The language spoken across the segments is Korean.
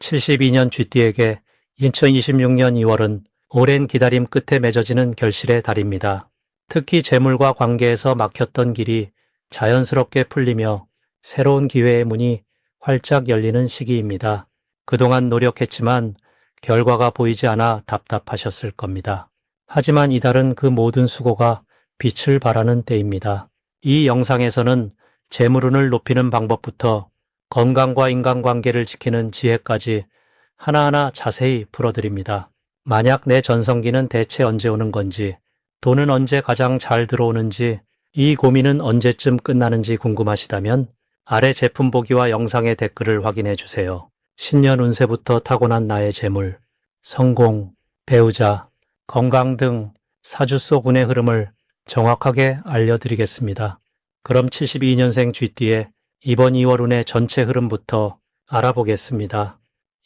72년 쥐띠에게 2026년 2월은 오랜 기다림 끝에 맺어지는 결실의 달입니다. 특히 재물과 관계에서 막혔던 길이 자연스럽게 풀리며 새로운 기회의 문이 활짝 열리는 시기입니다. 그동안 노력했지만 결과가 보이지 않아 답답하셨을 겁니다. 하지만 이달은 그 모든 수고가 빛을 발하는 때입니다. 이 영상에서는 재물운을 높이는 방법부터 건강과 인간관계를 지키는 지혜까지 하나하나 자세히 풀어드립니다. 만약 내 전성기는 대체 언제 오는 건지, 돈은 언제 가장 잘 들어오는지, 이 고민은 언제쯤 끝나는지 궁금하시다면 아래 제품 보기와 영상의 댓글을 확인해 주세요. 신년 운세부터 타고난 나의 재물, 성공, 배우자, 건강 등 사주 속 운의 흐름을 정확하게 알려드리겠습니다. 그럼 72년생 쥐띠의 이번 2월 운의 전체 흐름부터 알아보겠습니다.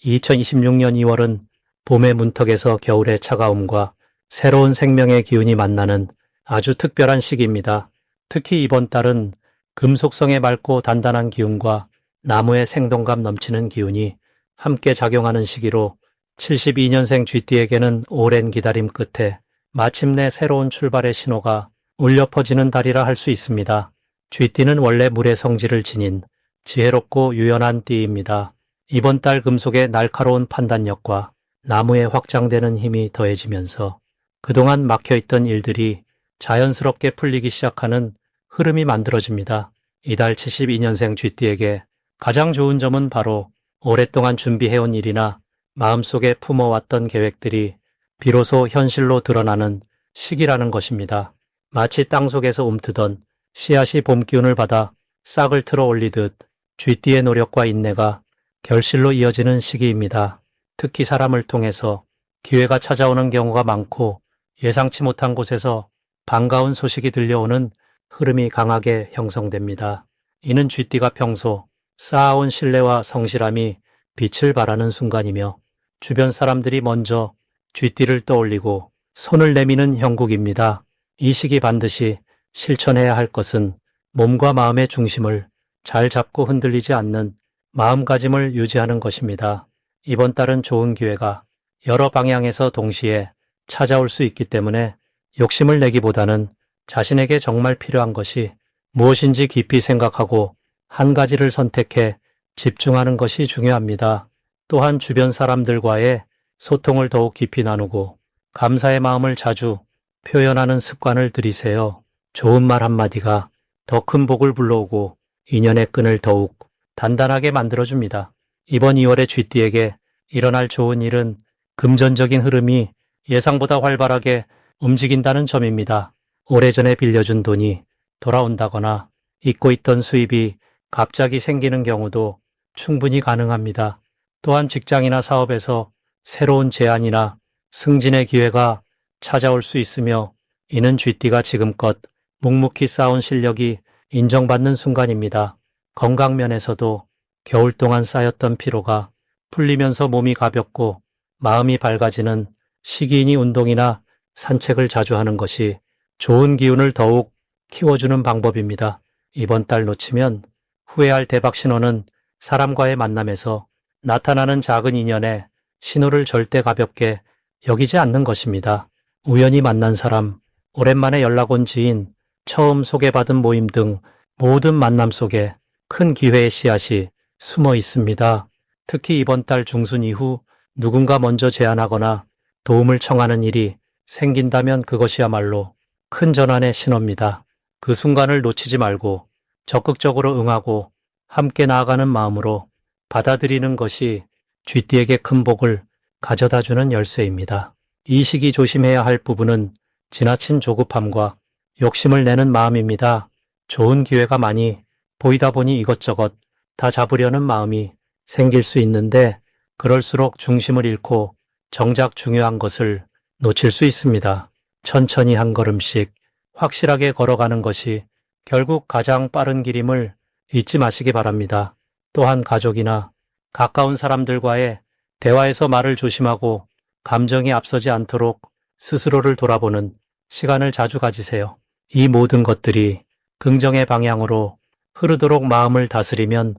2026년 2월은 봄의 문턱에서 겨울의 차가움과 새로운 생명의 기운이 만나는 아주 특별한 시기입니다. 특히 이번 달은 금속성의 맑고 단단한 기운과 나무의 생동감 넘치는 기운이 함께 작용하는 시기로 72년생 쥐띠에게는 오랜 기다림 끝에 마침내 새로운 출발의 신호가 울려 퍼지는 달이라 할 수 있습니다. 쥐띠는 원래 물의 성질을 지닌 지혜롭고 유연한 띠입니다. 이번 달 금속의 날카로운 판단력과 나무의 확장되는 힘이 더해지면서 그동안 막혀있던 일들이 자연스럽게 풀리기 시작하는 흐름이 만들어집니다. 이달 72년생 쥐띠에게 가장 좋은 점은 바로 오랫동안 준비해온 일이나 마음속에 품어왔던 계획들이 비로소 현실로 드러나는 시기라는 것입니다. 마치 땅속에서 움트던 씨앗이 봄 기운을 받아 싹을 틀어 올리듯 쥐띠의 노력과 인내가 결실로 이어지는 시기입니다. 특히 사람을 통해서 기회가 찾아오는 경우가 많고 예상치 못한 곳에서 반가운 소식이 들려오는 흐름이 강하게 형성됩니다. 이는 쥐띠가 평소 쌓아온 신뢰와 성실함이 빛을 발하는 순간이며 주변 사람들이 먼저 쥐띠를 떠올리고 손을 내미는 형국입니다. 이 시기 반드시 실천해야 할 것은 몸과 마음의 중심을 잘 잡고 흔들리지 않는 마음가짐을 유지하는 것입니다. 이번 달은 좋은 기회가 여러 방향에서 동시에 찾아올 수 있기 때문에 욕심을 내기보다는 자신에게 정말 필요한 것이 무엇인지 깊이 생각하고 한 가지를 선택해 집중하는 것이 중요합니다. 또한 주변 사람들과의 소통을 더욱 깊이 나누고 감사의 마음을 자주 표현하는 습관을 들이세요. 좋은 말 한마디가 더 큰 복을 불러오고 인연의 끈을 더욱 단단하게 만들어줍니다. 이번 2월의 쥐띠에게 일어날 좋은 일은 금전적인 흐름이 예상보다 활발하게 움직인다는 점입니다. 오래전에 빌려준 돈이 돌아온다거나 잊고 있던 수입이 갑자기 생기는 경우도 충분히 가능합니다. 또한 직장이나 사업에서 새로운 제안이나 승진의 기회가 찾아올 수 있으며 이는 쥐띠가 지금껏 묵묵히 쌓은 실력이 인정받는 순간입니다. 건강면에서도 겨울 동안 쌓였던 피로가 풀리면서 몸이 가볍고 마음이 밝아지는 시기이니 운동이나 산책을 자주 하는 것이 좋은 기운을 더욱 키워주는 방법입니다. 이번 달 놓치면 후회할 대박 신호는 사람과의 만남에서 나타나는 작은 인연의 신호를 절대 가볍게 여기지 않는 것입니다. 우연히 만난 사람, 오랜만에 연락 온 지인, 처음 소개받은 모임 등 모든 만남 속에 큰 기회의 씨앗이 숨어 있습니다. 특히 이번 달 중순 이후 누군가 먼저 제안하거나 도움을 청하는 일이 생긴다면 그것이야말로 큰 전환의 신호입니다. 그 순간을 놓치지 말고 적극적으로 응하고 함께 나아가는 마음으로 받아들이는 것이 쥐띠에게 큰 복을 가져다주는 열쇠입니다. 이 시기 조심해야 할 부분은 지나친 조급함과 욕심을 내는 마음입니다. 좋은 기회가 많이 보이다 보니 이것저것 다 잡으려는 마음이 생길 수 있는데 그럴수록 중심을 잃고 정작 중요한 것을 놓칠 수 있습니다. 천천히 한 걸음씩 확실하게 걸어가는 것이 결국 가장 빠른 길임을 잊지 마시기 바랍니다. 또한 가족이나 가까운 사람들과의 대화에서 말을 조심하고 감정이 앞서지 않도록 스스로를 돌아보는 시간을 자주 가지세요. 이 모든 것들이 긍정의 방향으로 흐르도록 마음을 다스리면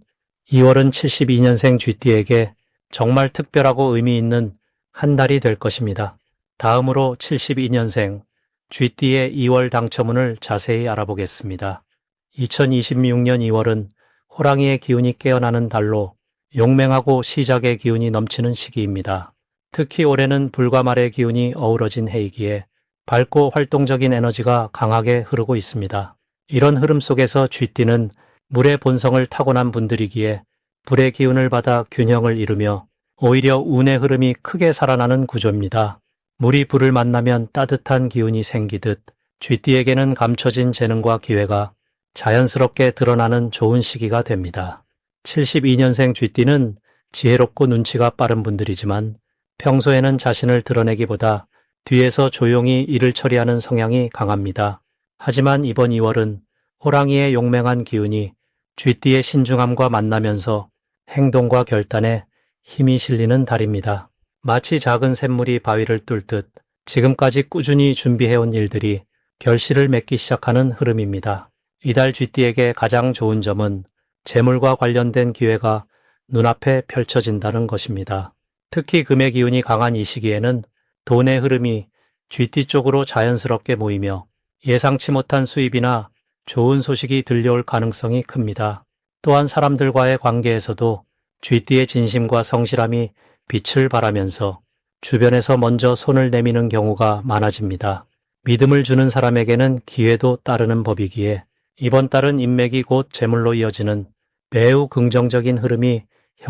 2월은 72년생 쥐띠에게 정말 특별하고 의미 있는 한 달이 될 것입니다. 다음으로 72년생 쥐띠의 2월 당첨운을 자세히 알아보겠습니다. 2026년 2월은 호랑이의 기운이 깨어나는 달로 용맹하고 시작의 기운이 넘치는 시기입니다. 특히 올해는 불과 말의 기운이 어우러진 해이기에 밝고 활동적인 에너지가 강하게 흐르고 있습니다. 이런 흐름 속에서 쥐띠는 물의 본성을 타고난 분들이기에 불의 기운을 받아 균형을 이루며 오히려 운의 흐름이 크게 살아나는 구조입니다. 물이 불을 만나면 따뜻한 기운이 생기듯 쥐띠에게는 감춰진 재능과 기회가 자연스럽게 드러나는 좋은 시기가 됩니다. 72년생 쥐띠는 지혜롭고 눈치가 빠른 분들이지만 평소에는 자신을 드러내기보다 뒤에서 조용히 일을 처리하는 성향이 강합니다. 하지만 이번 2월은 호랑이의 용맹한 기운이 쥐띠의 신중함과 만나면서 행동과 결단에 힘이 실리는 달입니다. 마치 작은 샘물이 바위를 뚫듯 지금까지 꾸준히 준비해온 일들이 결실을 맺기 시작하는 흐름입니다. 이달 쥐띠에게 가장 좋은 점은 재물과 관련된 기회가 눈앞에 펼쳐진다는 것입니다. 특히 금의 기운이 강한 이 시기에는 돈의 흐름이 쥐띠 쪽으로 자연스럽게 모이며 예상치 못한 수입이나 좋은 소식이 들려올 가능성이 큽니다. 또한 사람들과의 관계에서도 쥐띠의 진심과 성실함이 빛을 발하면서 주변에서 먼저 손을 내미는 경우가 많아집니다. 믿음을 주는 사람에게는 기회도 따르는 법이기에 이번 달은 인맥이 곧 재물로 이어지는 매우 긍정적인 흐름이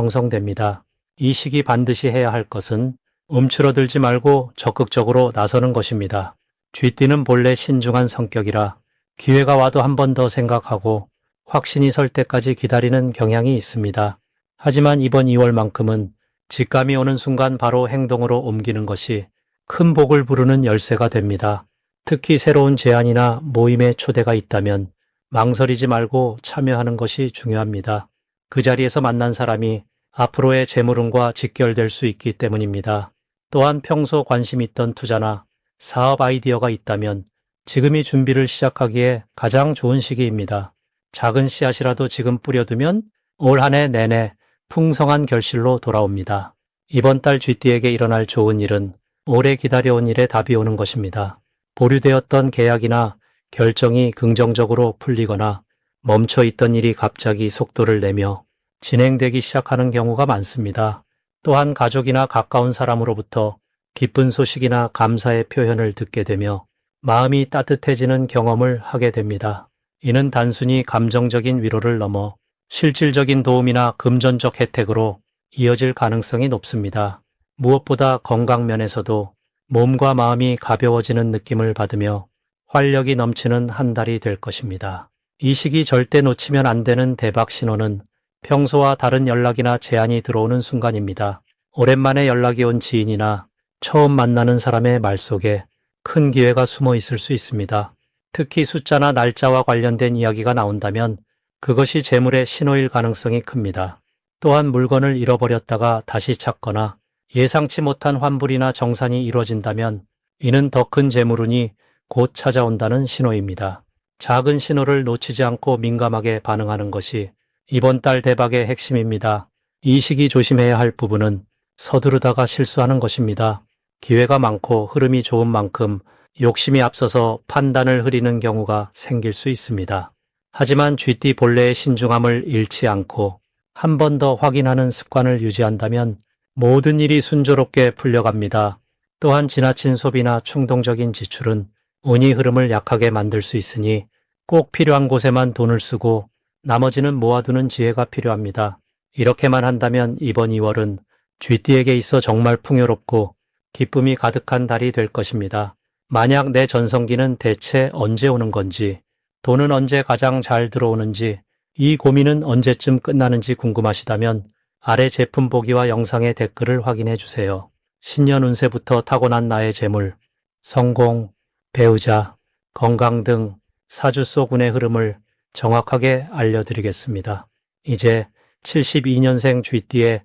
형성됩니다. 이 시기 반드시 해야 할 것은 움츠러들지 말고 적극적으로 나서는 것입니다. 쥐띠는 본래 신중한 성격이라 기회가 와도 한 번 더 생각하고 확신이 설 때까지 기다리는 경향이 있습니다. 하지만 이번 2월만큼은 직감이 오는 순간 바로 행동으로 옮기는 것이 큰 복을 부르는 열쇠가 됩니다. 특히 새로운 제안이나 모임에 초대가 있다면 망설이지 말고 참여하는 것이 중요합니다. 그 자리에서 만난 사람이 앞으로의 재물운과 직결될 수 있기 때문입니다. 또한 평소 관심 있던 투자나 사업 아이디어가 있다면 지금이 준비를 시작하기에 가장 좋은 시기입니다. 작은 씨앗이라도 지금 뿌려두면 올 한 해 내내 풍성한 결실로 돌아옵니다. 이번 달 쥐띠에게 일어날 좋은 일은 오래 기다려온 일에 답이 오는 것입니다. 보류되었던 계약이나 결정이 긍정적으로 풀리거나 멈춰있던 일이 갑자기 속도를 내며 진행되기 시작하는 경우가 많습니다. 또한 가족이나 가까운 사람으로부터 기쁜 소식이나 감사의 표현을 듣게 되며 마음이 따뜻해지는 경험을 하게 됩니다. 이는 단순히 감정적인 위로를 넘어 실질적인 도움이나 금전적 혜택으로 이어질 가능성이 높습니다. 무엇보다 건강 면에서도 몸과 마음이 가벼워지는 느낌을 받으며 활력이 넘치는 한 달이 될 것입니다. 이 시기 절대 놓치면 안 되는 대박 신호는 평소와 다른 연락이나 제안이 들어오는 순간입니다. 오랜만에 연락이 온 지인이나 처음 만나는 사람의 말 속에 큰 기회가 숨어 있을 수 있습니다. 특히 숫자나 날짜와 관련된 이야기가 나온다면 그것이 재물의 신호일 가능성이 큽니다. 또한 물건을 잃어버렸다가 다시 찾거나 예상치 못한 환불이나 정산이 이루어진다면 이는 더 큰 재물운이 곧 찾아온다는 신호입니다. 작은 신호를 놓치지 않고 민감하게 반응하는 것이 이번 달 대박의 핵심입니다. 이 시기 조심해야 할 부분은 서두르다가 실수하는 것입니다. 기회가 많고 흐름이 좋은 만큼 욕심이 앞서서 판단을 흐리는 경우가 생길 수 있습니다. 하지만 쥐띠 본래의 신중함을 잃지 않고 한 번 더 확인하는 습관을 유지한다면 모든 일이 순조롭게 풀려갑니다. 또한 지나친 소비나 충동적인 지출은 운이 흐름을 약하게 만들 수 있으니 꼭 필요한 곳에만 돈을 쓰고 나머지는 모아두는 지혜가 필요합니다. 이렇게만 한다면 이번 2월은 쥐띠에게 있어 정말 풍요롭고 기쁨이 가득한 달이 될 것입니다. 만약 내 전성기는 대체 언제 오는 건지, 돈은 언제 가장 잘 들어오는지, 이 고민은 언제쯤 끝나는지 궁금하시다면 아래 제품 보기와 영상의 댓글을 확인해 주세요. 신년 운세부터 타고난 나의 재물, 성공, 배우자, 건강 등 사주 속 운의 흐름을 정확하게 알려드리겠습니다. 이제 72년생 쥐띠의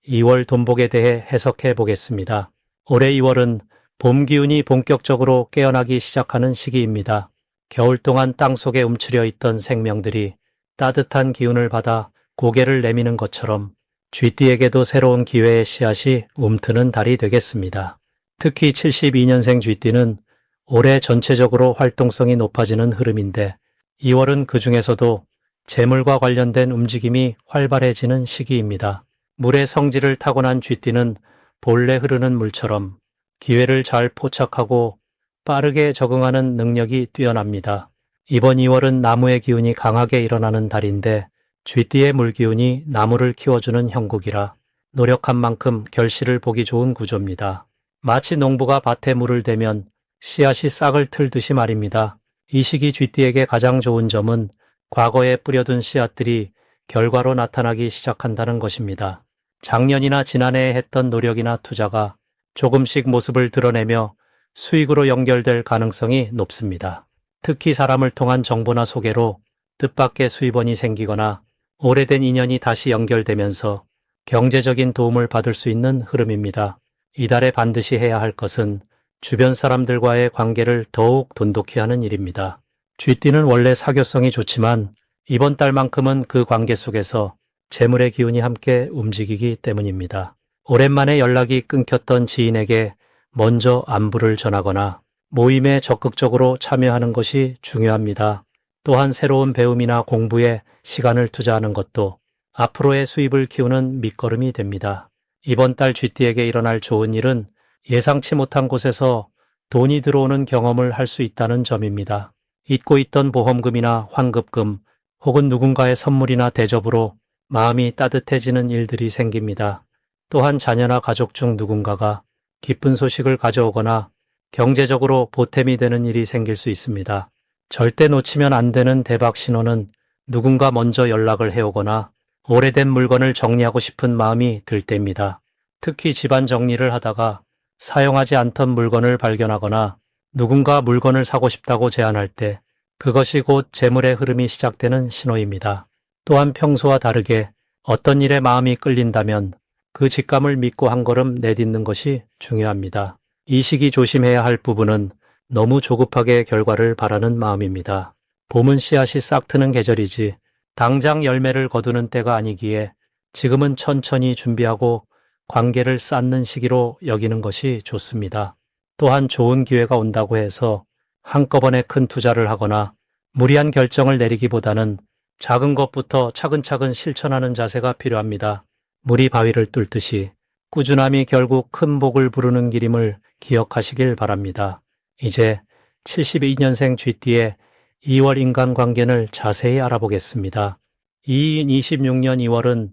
2월 돈복에 대해 해석해 보겠습니다. 올해 2월은 봄 기운이 본격적으로 깨어나기 시작하는 시기입니다. 겨울 동안 땅속에 움츠려 있던 생명들이 따뜻한 기운을 받아 고개를 내미는 것처럼 쥐띠에게도 새로운 기회의 씨앗이 움트는 달이 되겠습니다. 특히 72년생 쥐띠는 올해 전체적으로 활동성이 높아지는 흐름인데 2월은 그 중에서도 재물과 관련된 움직임이 활발해지는 시기입니다. 물의 성질을 타고난 쥐띠는 본래 흐르는 물처럼 기회를 잘 포착하고 빠르게 적응하는 능력이 뛰어납니다. 이번 2월은 나무의 기운이 강하게 일어나는 달인데 쥐띠의 물기운이 나무를 키워주는 형국이라 노력한 만큼 결실을 보기 좋은 구조입니다. 마치 농부가 밭에 물을 대면 씨앗이 싹을 틀듯이 말입니다. 이 시기 쥐띠에게 가장 좋은 점은 과거에 뿌려둔 씨앗들이 결과로 나타나기 시작한다는 것입니다. 작년이나 지난해에 했던 노력이나 투자가 조금씩 모습을 드러내며 수익으로 연결될 가능성이 높습니다. 특히 사람을 통한 정보나 소개로 뜻밖의 수입원이 생기거나 오래된 인연이 다시 연결되면서 경제적인 도움을 받을 수 있는 흐름입니다. 이달에 반드시 해야 할 것은 주변 사람들과의 관계를 더욱 돈독히 하는 일입니다. 쥐띠는 원래 사교성이 좋지만 이번 달만큼은 그 관계 속에서 재물의 기운이 함께 움직이기 때문입니다. 오랜만에 연락이 끊겼던 지인에게 먼저 안부를 전하거나 모임에 적극적으로 참여하는 것이 중요합니다. 또한 새로운 배움이나 공부에 시간을 투자하는 것도 앞으로의 수입을 키우는 밑거름이 됩니다. 이번 달 쥐띠에게 일어날 좋은 일은 예상치 못한 곳에서 돈이 들어오는 경험을 할 수 있다는 점입니다. 잊고 있던 보험금이나 환급금 혹은 누군가의 선물이나 대접으로 마음이 따뜻해지는 일들이 생깁니다. 또한 자녀나 가족 중 누군가가 기쁜 소식을 가져오거나 경제적으로 보탬이 되는 일이 생길 수 있습니다. 절대 놓치면 안 되는 대박 신호는 누군가 먼저 연락을 해오거나 오래된 물건을 정리하고 싶은 마음이 들 때입니다. 특히 집안 정리를 하다가 사용하지 않던 물건을 발견하거나 누군가 물건을 사고 싶다고 제안할 때 그것이 곧 재물의 흐름이 시작되는 신호입니다. 또한 평소와 다르게 어떤 일에 마음이 끌린다면 그 직감을 믿고 한 걸음 내딛는 것이 중요합니다. 이 시기 조심해야 할 부분은 너무 조급하게 결과를 바라는 마음입니다. 봄은 씨앗이 싹 트는 계절이지 당장 열매를 거두는 때가 아니기에 지금은 천천히 준비하고 관계를 쌓는 시기로 여기는 것이 좋습니다. 또한 좋은 기회가 온다고 해서 한꺼번에 큰 투자를 하거나 무리한 결정을 내리기보다는 작은 것부터 차근차근 실천하는 자세가 필요합니다. 물이 바위를 뚫듯이 꾸준함이 결국 큰 복을 부르는 길임을 기억하시길 바랍니다. 이제 72년생 쥐띠의 2월 인간관계를 자세히 알아보겠습니다. 2026년 2월은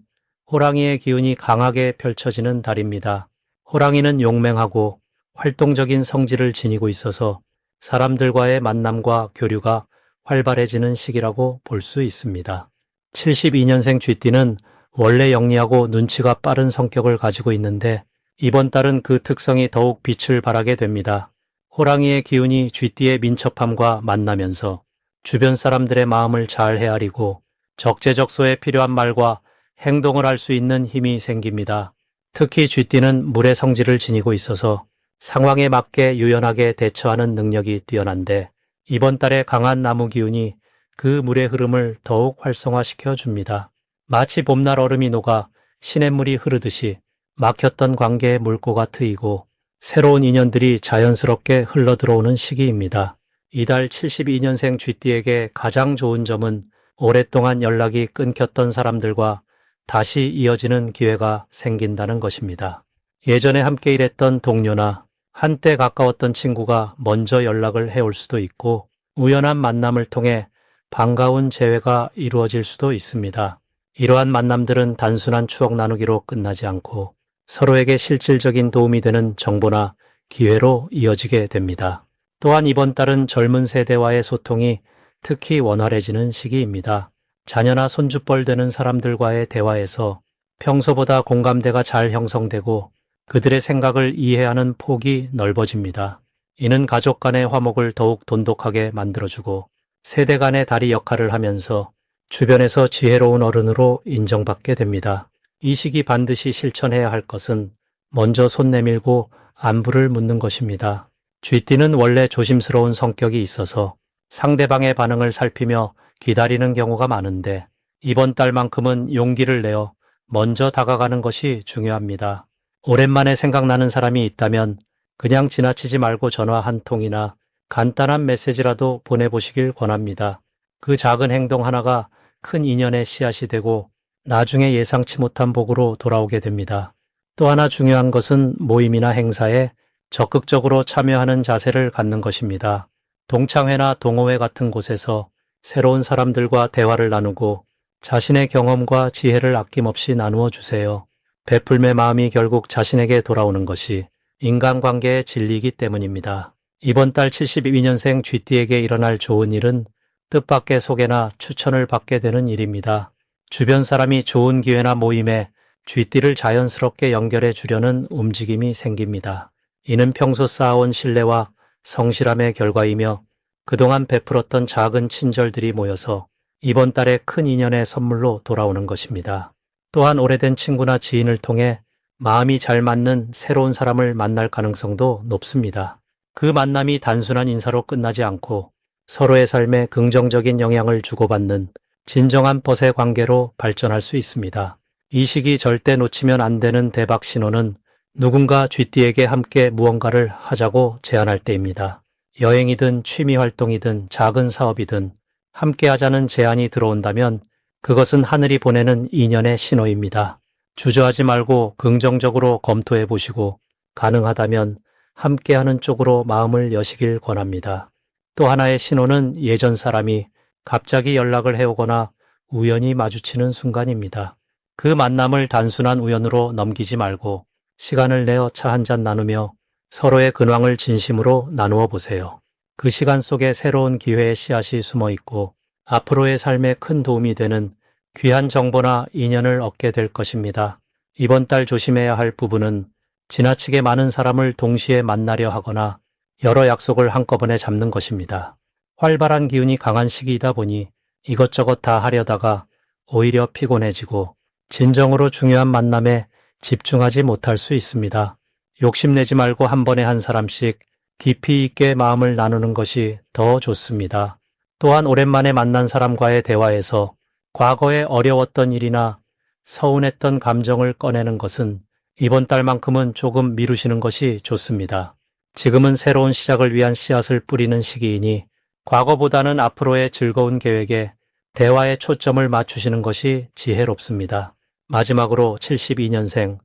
호랑이의 기운이 강하게 펼쳐지는 달입니다. 호랑이는 용맹하고 활동적인 성질을 지니고 있어서 사람들과의 만남과 교류가 활발해지는 시기라고 볼 수 있습니다. 72년생 쥐띠는 원래 영리하고 눈치가 빠른 성격을 가지고 있는데 이번 달은 그 특성이 더욱 빛을 발하게 됩니다. 호랑이의 기운이 쥐띠의 민첩함과 만나면서 주변 사람들의 마음을 잘 헤아리고 적재적소에 필요한 말과 행동을 할 수 있는 힘이 생깁니다. 특히 쥐띠는 물의 성질을 지니고 있어서 상황에 맞게 유연하게 대처하는 능력이 뛰어난데 이번 달에 강한 나무 기운이 그 물의 흐름을 더욱 활성화시켜 줍니다. 마치 봄날 얼음이 녹아 시냇물이 흐르듯이 막혔던 관계의 물꼬가 트이고 새로운 인연들이 자연스럽게 흘러들어오는 시기입니다. 이달 72년생 쥐띠에게 가장 좋은 점은 오랫동안 연락이 끊겼던 사람들과 다시 이어지는 기회가 생긴다는 것입니다. 예전에 함께 일했던 동료나 한때 가까웠던 친구가 먼저 연락을 해올 수도 있고 우연한 만남을 통해 반가운 재회가 이루어질 수도 있습니다. 이러한 만남들은 단순한 추억 나누기로 끝나지 않고 서로에게 실질적인 도움이 되는 정보나 기회로 이어지게 됩니다. 또한 이번 달은 젊은 세대와의 소통이 특히 원활해지는 시기입니다. 자녀나 손주뻘 되는 사람들과의 대화에서 평소보다 공감대가 잘 형성되고 그들의 생각을 이해하는 폭이 넓어집니다. 이는 가족 간의 화목을 더욱 돈독하게 만들어주고 세대 간의 다리 역할을 하면서 주변에서 지혜로운 어른으로 인정받게 됩니다. 이 시기 반드시 실천해야 할 것은 먼저 손 내밀고 안부를 묻는 것입니다. 쥐띠는 원래 조심스러운 성격이 있어서 상대방의 반응을 살피며 기다리는 경우가 많은데 이번 달만큼은 용기를 내어 먼저 다가가는 것이 중요합니다. 오랜만에 생각나는 사람이 있다면 그냥 지나치지 말고 전화 한 통이나 간단한 메시지라도 보내보시길 권합니다. 그 작은 행동 하나가 큰 인연의 씨앗이 되고 나중에 예상치 못한 복으로 돌아오게 됩니다. 또 하나 중요한 것은 모임이나 행사에 적극적으로 참여하는 자세를 갖는 것입니다. 동창회나 동호회 같은 곳에서 새로운 사람들과 대화를 나누고 자신의 경험과 지혜를 아낌없이 나누어 주세요. 베풀매 마음이 결국 자신에게 돌아오는 것이 인간관계의 진리이기 때문입니다. 이번 달 72년생 쥐띠에게 일어날 좋은 일은 뜻밖의 소개나 추천을 받게 되는 일입니다. 주변 사람이 좋은 기회나 모임에 쥐띠를 자연스럽게 연결해 주려는 움직임이 생깁니다. 이는 평소 쌓아온 신뢰와 성실함의 결과이며 그동안 베풀었던 작은 친절들이 모여서 이번 달에 큰 인연의 선물로 돌아오는 것입니다. 또한 오래된 친구나 지인을 통해 마음이 잘 맞는 새로운 사람을 만날 가능성도 높습니다. 그 만남이 단순한 인사로 끝나지 않고 서로의 삶에 긍정적인 영향을 주고받는 진정한 벗의 관계로 발전할 수 있습니다. 이 시기 절대 놓치면 안 되는 대박 신호는 누군가 쥐띠에게 함께 무언가를 하자고 제안할 때입니다. 여행이든 취미 활동이든 작은 사업이든 함께 하자는 제안이 들어온다면 그것은 하늘이 보내는 인연의 신호입니다. 주저하지 말고 긍정적으로 검토해 보시고 가능하다면 함께하는 쪽으로 마음을 여시길 권합니다. 또 하나의 신호는 예전 사람이 갑자기 연락을 해오거나 우연히 마주치는 순간입니다. 그 만남을 단순한 우연으로 넘기지 말고 시간을 내어 차 한잔 나누며 서로의 근황을 진심으로 나누어 보세요. 그 시간 속에 새로운 기회의 씨앗이 숨어 있고 앞으로의 삶에 큰 도움이 되는 귀한 정보나 인연을 얻게 될 것입니다. 이번 달 조심해야 할 부분은 지나치게 많은 사람을 동시에 만나려 하거나 여러 약속을 한꺼번에 잡는 것입니다. 활발한 기운이 강한 시기이다 보니 이것저것 다 하려다가 오히려 피곤해지고 진정으로 중요한 만남에 집중하지 못할 수 있습니다. 욕심내지 말고 한 번에 한 사람씩 깊이 있게 마음을 나누는 것이 더 좋습니다. 또한 오랜만에 만난 사람과의 대화에서 과거에 어려웠던 일이나 서운했던 감정을 꺼내는 것은 이번 달만큼은 조금 미루시는 것이 좋습니다. 지금은 새로운 시작을 위한 씨앗을 뿌리는 시기이니 과거보다는 앞으로의 즐거운 계획에 대화에 초점을 맞추시는 것이 지혜롭습니다. 마지막으로 72년생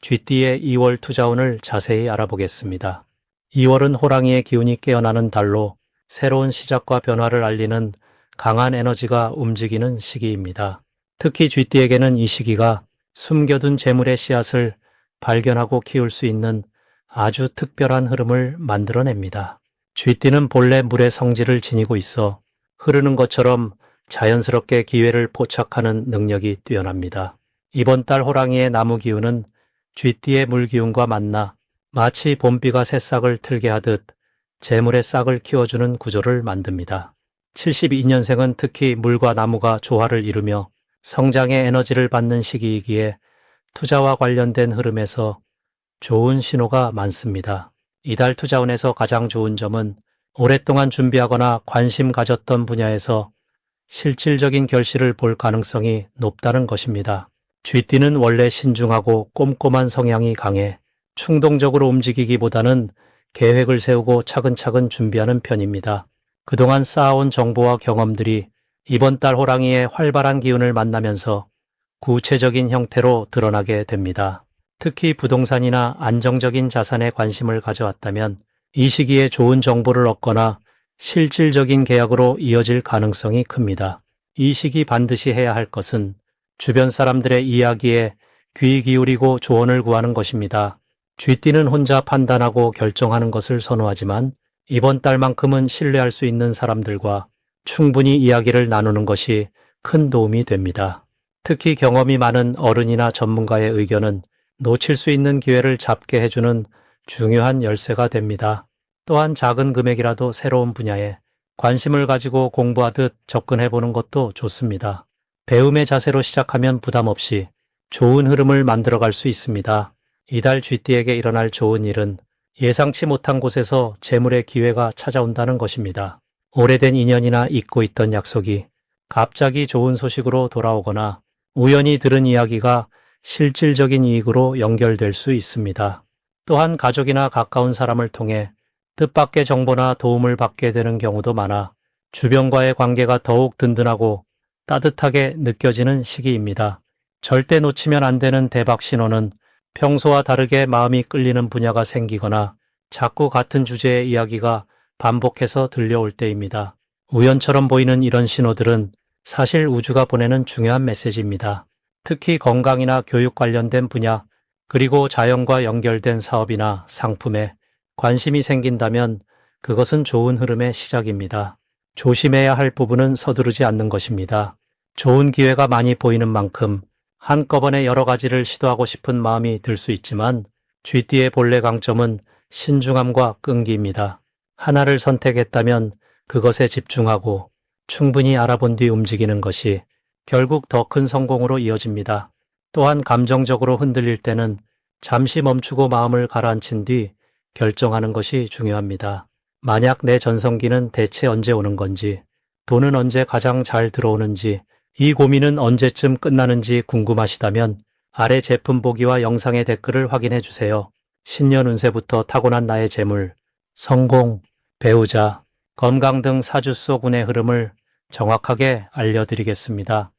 쥐띠의 2월 투자운을 자세히 알아보겠습니다. 2월은 호랑이의 기운이 깨어나는 달로 새로운 시작과 변화를 알리는 강한 에너지가 움직이는 시기입니다. 특히 쥐띠에게는 이 시기가 숨겨둔 재물의 씨앗을 발견하고 키울 수 있는 아주 특별한 흐름을 만들어냅니다. 쥐띠는 본래 물의 성질을 지니고 있어 흐르는 것처럼 자연스럽게 기회를 포착하는 능력이 뛰어납니다. 이번 달 호랑이의 나무 기운은 쥐띠의 물 기운과 만나 마치 봄비가 새싹을 틀게 하듯 재물의 싹을 키워주는 구조를 만듭니다. 72년생은 특히 물과 나무가 조화를 이루며 성장의 에너지를 받는 시기이기에 투자와 관련된 흐름에서 좋은 신호가 많습니다. 이달 투자운에서 가장 좋은 점은 오랫동안 준비하거나 관심 가졌던 분야에서 실질적인 결실을 볼 가능성이 높다는 것입니다. 쥐띠는 원래 신중하고 꼼꼼한 성향이 강해 충동적으로 움직이기보다는 계획을 세우고 차근차근 준비하는 편입니다. 그동안 쌓아온 정보와 경험들이 이번 달 호랑이의 활발한 기운을 만나면서 구체적인 형태로 드러나게 됩니다. 특히 부동산이나 안정적인 자산에 관심을 가져왔다면 이 시기에 좋은 정보를 얻거나 실질적인 계약으로 이어질 가능성이 큽니다. 이 시기 반드시 해야 할 것은 주변 사람들의 이야기에 귀 기울이고 조언을 구하는 것입니다. 쥐띠는 혼자 판단하고 결정하는 것을 선호하지만 이번 달만큼은 신뢰할 수 있는 사람들과 충분히 이야기를 나누는 것이 큰 도움이 됩니다. 특히 경험이 많은 어른이나 전문가의 의견은 놓칠 수 있는 기회를 잡게 해주는 중요한 열쇠가 됩니다. 또한 작은 금액이라도 새로운 분야에 관심을 가지고 공부하듯 접근해보는 것도 좋습니다. 배움의 자세로 시작하면 부담 없이 좋은 흐름을 만들어갈 수 있습니다. 이달 쥐띠에게 일어날 좋은 일은 예상치 못한 곳에서 재물의 기회가 찾아온다는 것입니다. 오래된 인연이나 잊고 있던 약속이 갑자기 좋은 소식으로 돌아오거나 우연히 들은 이야기가 실질적인 이익으로 연결될 수 있습니다. 또한 가족이나 가까운 사람을 통해 뜻밖의 정보나 도움을 받게 되는 경우도 많아 주변과의 관계가 더욱 든든하고 따뜻하게 느껴지는 시기입니다. 절대 놓치면 안 되는 대박 신호는 평소와 다르게 마음이 끌리는 분야가 생기거나 자꾸 같은 주제의 이야기가 반복해서 들려올 때입니다. 우연처럼 보이는 이런 신호들은 사실 우주가 보내는 중요한 메시지입니다. 특히 건강이나 교육 관련된 분야, 그리고 자연과 연결된 사업이나 상품에 관심이 생긴다면 그것은 좋은 흐름의 시작입니다. 조심해야 할 부분은 서두르지 않는 것입니다. 좋은 기회가 많이 보이는 만큼 한꺼번에 여러 가지를 시도하고 싶은 마음이 들 수 있지만 쥐띠의 본래 강점은 신중함과 끈기입니다. 하나를 선택했다면 그것에 집중하고 충분히 알아본 뒤 움직이는 것이 결국 더 큰 성공으로 이어집니다. 또한 감정적으로 흔들릴 때는 잠시 멈추고 마음을 가라앉힌 뒤 결정하는 것이 중요합니다. 만약 내 전성기는 대체 언제 오는 건지, 돈은 언제 가장 잘 들어오는지, 이 고민은 언제쯤 끝나는지 궁금하시다면 아래 제품 보기와 영상의 댓글을 확인해 주세요. 신년 운세부터 타고난 나의 재물, 성공, 배우자, 건강 등 사주 속 운의 흐름을 정확하게 알려드리겠습니다.